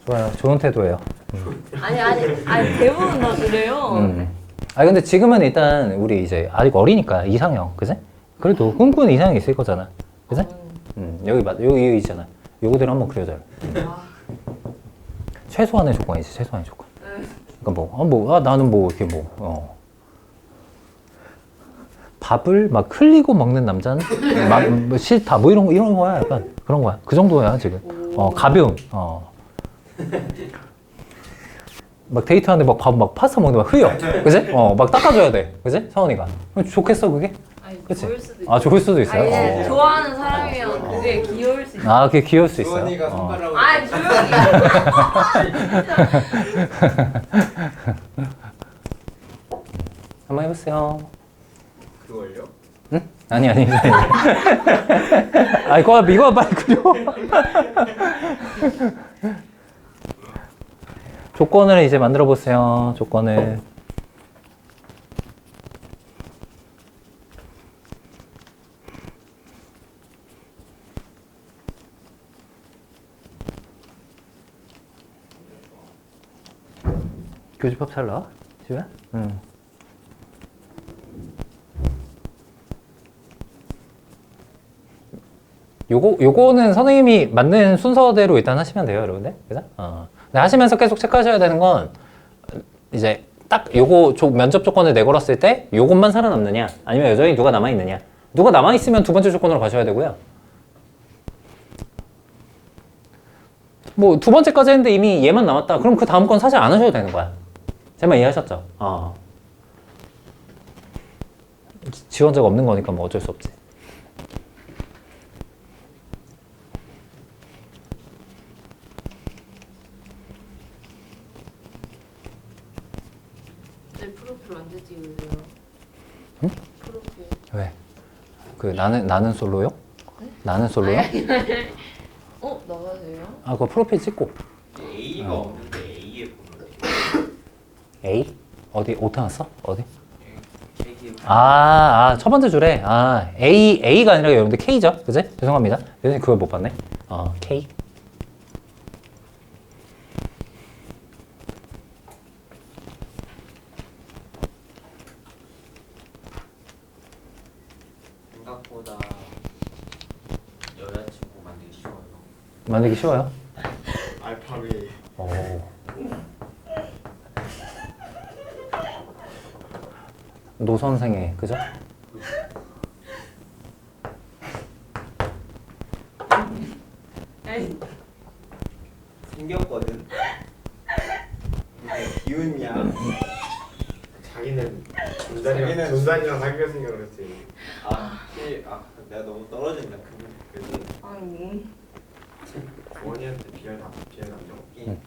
좋아요. 좋은 태도예요. 아니 대부분 다 그래요. 근데 지금은 일단 우리 이제 아직 어리니까 이상형, 그지? 그래도 꿈꾸는 이상형이 있을 거잖아. 그지? 여기 있잖아. 요거대로 한번 그려줘요. 최소한의 조건이지, 최소한의 조건. 그러니까 나는 이렇게 밥을 막 흘리고 먹는 남자는 막 싫다, 이런 거야, 약간. 그런 거야. 그 정도야, 지금. 가벼움. 막 데이트하는데 밥 파스타 먹는데 막 흘려. 그지? 막 닦아줘야 돼. 그지? 서원이가. 좋겠어, 그게? 그치? 좋을 수도 있어요. 좋을 수도 있어요. 좋아하는 사람이면 그게 귀여울 수 있어요. 그게 귀여울 수 있어요. 수원이가 손가락으로 조용히. 한번 해보세요. 그걸요? 응? 아니. 이거 빨리 그려. 조건을 이제 만들어 보세요. 조건을. 교집합 잘 나와? 지우야? 응. 요거는 선생님이 맞는 순서대로 일단 하시면 돼요, 여러분들. 그죠? 근데 하시면서 계속 체크하셔야 되는 건, 이제 딱 면접 조건을 내걸었을 때 요것만 살아남느냐, 아니면 여전히 누가 남아있느냐. 누가 남아있으면 두 번째 조건으로 가셔야 되고요. 두 번째까지 했는데 이미 얘만 남았다. 그럼 그 다음 건 사실 안 하셔도 되는 거야. 제 말 이해하셨죠? 지원자가 없는 거니까 어쩔 수 없지. 내 프로필 언제 찍으세요? 응? 프로필. 왜? 나는 솔로요? 나는 솔로요? 나가세요? 그거 프로필 찍고. A가 없는데 A의 번호를 A? 어디? 오타 났어? 어디? K 첫 번째 줄에. A가 아니라 여러분들 K죠? 그지? 죄송합니다. 요즘 그걸 못 봤네. K. 생각보다 여자친구 만들기 쉬워요. 만들기 쉬워요? 알파벳 노선생애, 그죠? 생겼거든. 근데 기운이야. 자기는 존단이랑 사귀었으니까 그렇지. 내가 너무 떨어진다. 그래서 원이한테 비할 남자 없기.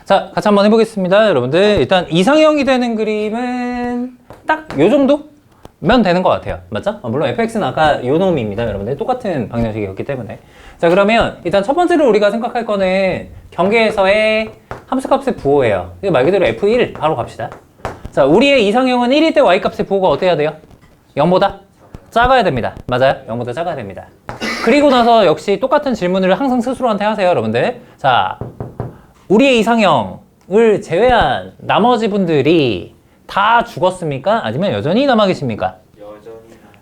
자, 같이 한번 해보겠습니다, 여러분들. 일단 이상형이 되는 그림은 딱 요 정도면 되는 것 같아요. 맞죠? 물론 fx는 아까 요 놈입니다, 여러분들. 똑같은 방정식이었기 때문에. 자, 그러면 일단 첫 번째로 우리가 생각할 거는 경계에서의 함수값의 부호예요. 이거 말 그대로 f1 바로 갑시다. 자, 우리의 이상형은 1일 때 y값의 부호가 어때야 돼요? 0보다 작아야 됩니다. 맞아요? 0보다 작아야 됩니다. 그리고 나서 역시 똑같은 질문을 항상 스스로한테 하세요, 여러분들. 자, 우리의 이상형을 제외한 나머지 분들이 다 죽었습니까? 아니면 여전히 남아 계십니까? 여전히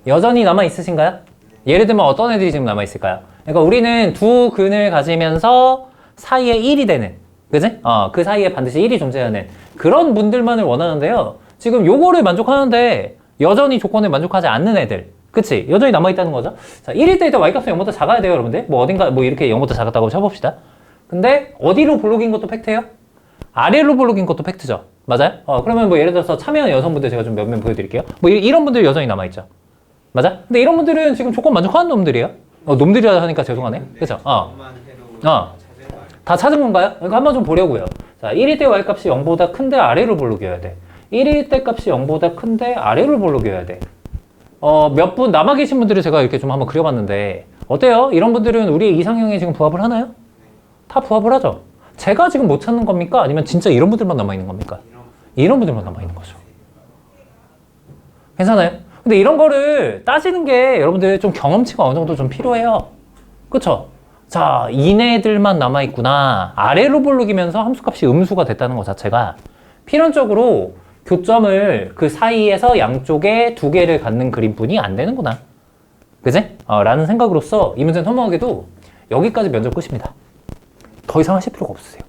여전히 남아 있으신가요? 예를 들면 어떤 애들이 지금 남아 있을까요? 그러니까 우리는 두 근을 가지면서 사이에 1이 되는, 그지? 그 사이에 반드시 1이 존재하는 그런 분들만을 원하는데요. 지금 요거를 만족하는데 여전히 조건을 만족하지 않는 애들, 그치? 여전히 남아있다는 거죠. 자, 1일 때 일단 y값은 0보다 작아야 돼요, 여러분들. 뭐 어딘가 뭐 이렇게 0보다 작았다고 쳐봅시다. 근데 어디로 볼록인 것도 팩트예요? 아래로 볼록인 것도 팩트죠. 맞아요? 그러면 뭐 예를 들어서 참여한 여성분들 제가 좀 몇 명 보여드릴게요. 뭐 이런 분들 여전히 남아있죠. 맞아? 근데 이런 분들은 지금 조건 만족하는 놈들이에요. 놈들이라 하니까 죄송하네. 그죠? 것만 해도 어. 찾은 거 아니에요? 다 찾은 건가요? 그러니까 한번 좀 보려고요. 자, 1일 때 y값이 0보다 큰데 아래로 볼록이어야 돼. 1일 때 값이 0보다 큰데 아래로 볼록이어야 돼. 몇 분 남아 계신 분들을 제가 이렇게 좀 한번 그려봤는데 어때요? 이런 분들은 우리의 이상형에 지금 부합을 하나요? 다 부합을 하죠. 제가 지금 못 찾는 겁니까? 아니면 진짜 이런 분들만 남아있는 겁니까? 이런 분들만 남아있는 거죠. 괜찮아요? 근데 이런 거를 따지는 게 여러분들 좀 경험치가 어느 정도 좀 필요해요. 그쵸? 자, 이네들만 남아있구나. 아래로 볼록이면서 함수값이 음수가 됐다는 것 자체가 필연적으로 교점을 그 사이에서 양쪽에 두 개를 갖는 그림뿐이 안 되는구나. 그지? 라는 생각으로서 이 문제는 허무하게도 여기까지 면접 끝입니다. 더 이상 하실 필요가 없으세요.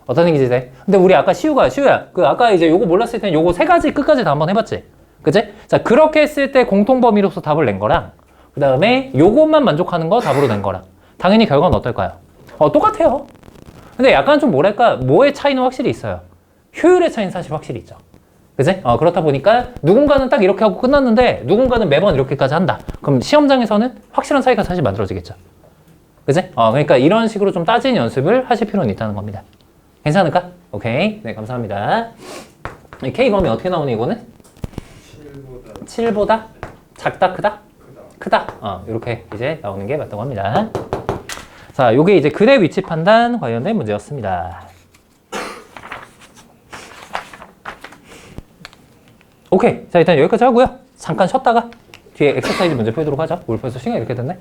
어떤 얘기지? 근데 우리 아까 시우야. 그 아까 이제 요거 몰랐을 때는 요거 세 가지 끝까지 다 한번 해봤지? 그치? 자, 그렇게 했을 때 공통범위로서 답을 낸 거랑 그 다음에 요것만 만족하는 거 답으로 낸 거랑 당연히 결과는 어떨까요? 똑같아요. 근데 약간 좀 뭐랄까, 뭐의 차이는 확실히 있어요. 효율의 차이는 사실 확실히 있죠. 그치? 그렇다 보니까 누군가는 딱 이렇게 하고 끝났는데 누군가는 매번 이렇게까지 한다. 그럼 시험장에서는 확실한 차이가 사실 만들어지겠죠. 그치? 그러니까 이런 식으로 좀 따지는 연습을 하실 필요는 있다는 겁니다. 괜찮을까? 오케이. 네, 감사합니다. K 범위 어떻게 나오니, 이거는? 7보다 작다, 크다? 크다. 이렇게 이제 나오는 게 맞다고 합니다. 자, 요게 이제 근의 위치 판단 관련된 문제였습니다. 오케이. 자, 일단 여기까지 하고요. 잠깐 쉬었다가 뒤에 엑서사이즈 문제 풀도록 하죠. 우리 벌써 시간이 이렇게 됐네.